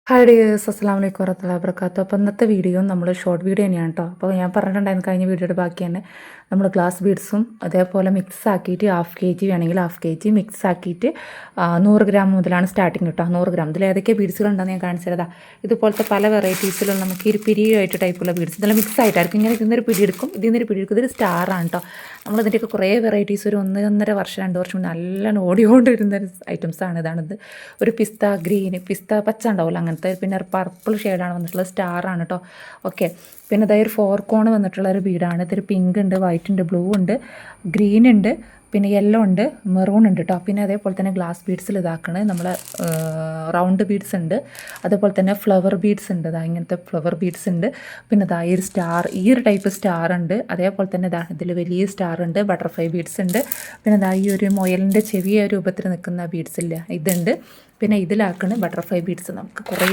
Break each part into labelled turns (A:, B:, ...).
A: Hi dears, അസ്സലാമു അലൈക്കും വറഹ്മത്തുള്ളാഹി വബറകാതുഹു. അപ്പോൾ ഇന്നത്തെ വീഡിയോ നമ്മൾ ഷോർട്ട് വീഡിയോ തന്നെയാണ് കേട്ടോ. അപ്പോൾ ഞാൻ പറഞ്ഞിട്ടുണ്ടായിരുന്നു കഴിഞ്ഞ വീഡിയോയുടെ ബാക്കി തന്നെ നമ്മൾ ഗ്ലാസ് ബീഡ്സും അതേപോലെ മിക്സ് ആക്കിയിട്ട് ഹാഫ് കെ ജി വേണമെങ്കിൽ ഹാഫ് കെ ജി മിക്സ് ആക്കിയിട്ട് 100 ഗ്രാം മുതലാണ് സ്റ്റാർട്ടിങ് കേട്ടോ. 100 ഗ്രാം ഇതിൽ ഏതൊക്കെ ബീഡ്സുകളുണ്ടെന്ന് ഞാൻ കാണിച്ചു തരാം. ഇതുപോലത്തെ പല വെറൈറ്റീസിലുള്ള നമുക്ക് ഈ പിരിയായിട്ട് ടൈപ്പുള്ള ബീഡ്സ് ഇതെല്ലാം മിക്സ് ആയിട്ടായിരിക്കും. ഇങ്ങനെ ഇതിന്നൊരു പിടി എടുക്കും, ഇതിന്നൊരു പിടി എടുക്കും. ഇതൊരു സ്റ്റാറാണ് കേട്ടോ. നമ്മളിതിൻ്റെയൊക്കെ കുറേ വെറൈറ്റീസ് ഒരു 1.5 വർഷം 2 വർഷം നല്ലോണം ഓടിക്കൊണ്ട് വരുന്ന ഐറ്റംസാണ്. ഇതാണിത് ഒരു പിസ്ത ഗ്രീന്, പിസ്ത പച്ച ഉണ്ടാവില്ല അങ്ങനത്തെ, പിന്നെ പർപ്പിൾ ഷെയ്ഡാണ് വന്നിട്ടുള്ളത്, സ്റ്റാറാണ് കേട്ടോ. ഓക്കെ, പിന്നെ ഇതായി ഒരു 4 കോൺ വന്നിട്ടുള്ള ഒരു ബീഡാണ്. ഇതൊരു പിങ്ക് ഉണ്ട്, വൈറ്റ് ഉണ്ട്, ബ്ലൂ ഉണ്ട്, ഗ്രീൻ ഉണ്ട്, പിന്നെ യെല്ലോ ഉണ്ട്, മെറൂൺ ഉണ്ട് കേട്ടോ. പിന്നെ അതേപോലെ തന്നെ ഗ്ലാസ് ബീഡ്സിൽ ഇതാക്കണേ നമ്മൾ റൗണ്ട് ബീഡ്സ് ഉണ്ട്, അതേപോലെ തന്നെ ഫ്ലവർ ബീഡ്സ് ഉണ്ട്. ഇതാ ഇങ്ങനത്തെ ഫ്ലവർ ബീഡ്സ് ഉണ്ട്. പിന്നെ ഇതാ ഈ ഒരു സ്റ്റാർ, ഈ ഒരു ടൈപ്പ് സ്റ്റാർ ഉണ്ട്. അതേപോലെ തന്നെ ഇതാ ഇതിൽ വലിയ സ്റ്റാർ ഉണ്ട്, ബട്ടർഫ്ലൈ ബീഡ്സ് ഉണ്ട്. പിന്നെ ഇതാ ഈ ഒരു മുയലിൻ്റെ ചെവിയ രൂപത്തിൽ നിൽക്കുന്ന ബീഡ്സ് ഇല്ല ഇതുണ്ട്. പിന്നെ ഇതിലാക്കണ് ബട്ടർഫ്ലൈ ബീഡ്സ്. നമുക്ക് കുറേ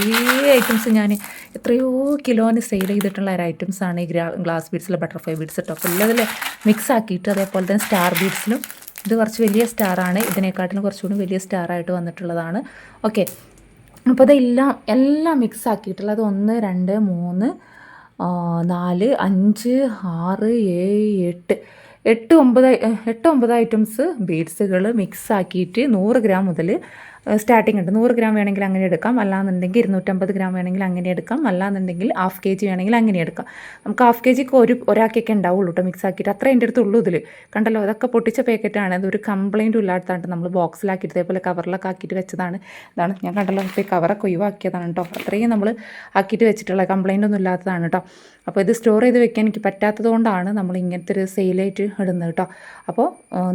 A: ഐറ്റംസ് ഞാൻ എത്രയോ കിലോന് സെയിൽ ചെയ്തിട്ടുള്ള ഒരു ഐറ്റംസാണ് ഈ ഗ്ലാസ് ബീഡ്സിലെ ബട്ടർഫ്ലൈ ബീഡ്സ് കേട്ടോ. അപ്പോൾ എല്ലാതിൽ മിക്സ് ആക്കിയിട്ട് അതേപോലെ തന്നെ സ്റ്റാർ ബീഡ്സിലും ഇത് കുറച്ച് വലിയ സ്റ്റാറാണ്, ഇതിനെക്കാട്ടിലും കുറച്ചുകൂടി വലിയ സ്റ്റാറായിട്ട് വന്നിട്ടുള്ളതാണ്. ഓക്കെ, അപ്പോൾ എല്ലാം മിക്സ് ആക്കിയിട്ടുള്ളത് 1 2 3 4 5 6 7 8 9 ഐറ്റംസ് ബീഡ്സുകൾ മിക്സ് ആക്കിയിട്ട് 100 ഗ്രാം മുതൽ സ്റ്റാർട്ടിംഗ് ഉണ്ട്. 100 ഗ്രാം വേണമെങ്കിൽ അങ്ങനെ എടുക്കാം, അല്ലാന്നുണ്ടെങ്കിൽ 250 ഗ്രാം വേണമെങ്കിൽ അങ്ങനെ എടുക്കാം, അല്ലാന്നുണ്ടെങ്കിൽ ഹാഫ് കെ ജി വേണമെങ്കിൽ അങ്ങനെ എടുക്കാം. നമുക്ക് ഹാഫ് കെ ജിക്ക് ഒരാൾക്കൊക്കെ ഉണ്ടാവുള്ളൂ കേട്ടോ മിക്സ് ആക്കിയിട്ട്. അത്ര എൻ്റെ അടുത്തുള്ളൂ. ഇതിൽ കണ്ടല്ലോ, അതൊക്കെ പൊട്ടിച്ച പാക്കറ്റാണ്. അതൊരു കംപ്ലയിൻറ്റും ഇല്ലാത്തതാണ്. നമ്മൾ ബോക്സിലാക്കിയിട്ട് ഇതേപോലെ കവറിലൊക്കെ ആക്കിയിട്ട് വെച്ചതാണ്. ഇതാണ് ഞാൻ കണ്ടല്ലോ, ഇപ്പോൾ ഈ കവറൊക്കെ ഒഴിവാക്കിയതാണ് കേട്ടോ. അത്രയും നമ്മൾ ആക്കിയിട്ട് വെച്ചിട്ടുള്ള കംപ്ലയിൻ്റ് ഒന്നും ഇല്ലാത്തതാണ് കേട്ടോ. അപ്പോൾ ഇത് സ്റ്റോർ ചെയ്ത് വെക്കാൻ എനിക്ക് പറ്റാത്തത് കൊണ്ടാണ് നമ്മൾ ഇങ്ങനത്തെ ഒരു സെയിലായിട്ട് ഇടുന്നത് കേട്ടോ. അപ്പോൾ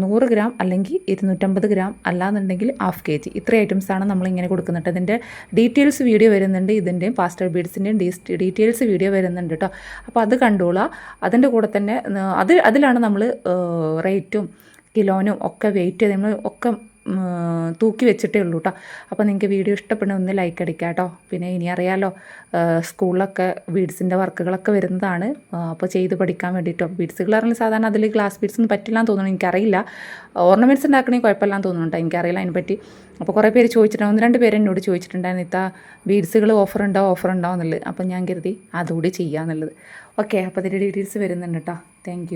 A: 100 ഗ്രാം അല്ലെങ്കിൽ 250 ഗ്രാം, അല്ലാന്നുണ്ടെങ്കിൽ ഹാഫ് കെ ജി, ഇത്ര ഐറ്റംസാണ് നമ്മളിങ്ങനെ കൊടുക്കുന്നുണ്ട്. ഇതിൻ്റെ ഡീറ്റെയിൽസ് വീഡിയോ വരുന്നുണ്ട്, ഇതിൻ്റെയും പാസ്റ്റർ ബീഡ്സിൻ്റെയും ഡീറ്റെയിൽസ് വീഡിയോ വരുന്നുണ്ട് കേട്ടോ. അപ്പോൾ അത് കണ്ടോളാം. അതിൻ്റെ കൂടെ തന്നെ അതിലാണ് നമ്മൾ റേറ്റും കിലോനും ഒക്കെ വെയിറ്റ് ചെയ്ത് നമ്മൾ ഒക്കെ തൂക്കി വെച്ചിട്ടേ ഉള്ളൂ കേട്ടോ. അപ്പോൾ നിങ്ങൾക്ക് വീഡിയോ ഇഷ്ടപ്പെടുന്ന ഒന്ന് ലൈക്ക് അടിക്കുക കേട്ടോ. പിന്നെ ഇനി അറിയാമല്ലോ, സ്കൂളിലൊക്കെ ബീഡ്സിൻ്റെ വർക്കുകളൊക്കെ വരുന്നതാണ്. അപ്പോൾ ചെയ്ത് പഠിക്കാൻ വേണ്ടിയിട്ടോ. ബീഡ്സുകൾ പറഞ്ഞാൽ സാധാരണ അതിൽ ഗ്ലാസ് ബീഡ്സ് ഒന്നും പറ്റില്ലാന്ന് തോന്നുന്നു, എനിക്കറിയില്ല. ഓർണമെൻറ്റ്സ് ഉണ്ടാക്കണമെങ്കിൽ കുഴപ്പമില്ലാന്ന് തോന്നുന്നുണ്ടോ, എനിക്കറിയില്ല അതിനെപ്പറ്റി. അപ്പോൾ കുറേ പേര് ചോദിച്ചിട്ടുണ്ടാവും, 1 2 പേര് എന്നോട് ചോദിച്ചിട്ടുണ്ടായിരുന്നു, ഇത്താ ബീഡ്സുകൾ ഓഫർ ഉണ്ടോ എന്നുള്ളത്. അപ്പോൾ ഞാൻ കരുതി അതുകൂടി ചെയ്യാമെന്നുള്ളത്. ഓക്കെ, അപ്പോൾ അതിൻ്റെ ഡീറ്റെയിൽസ് വരുന്നുണ്ട് കേട്ടോ. താങ്ക്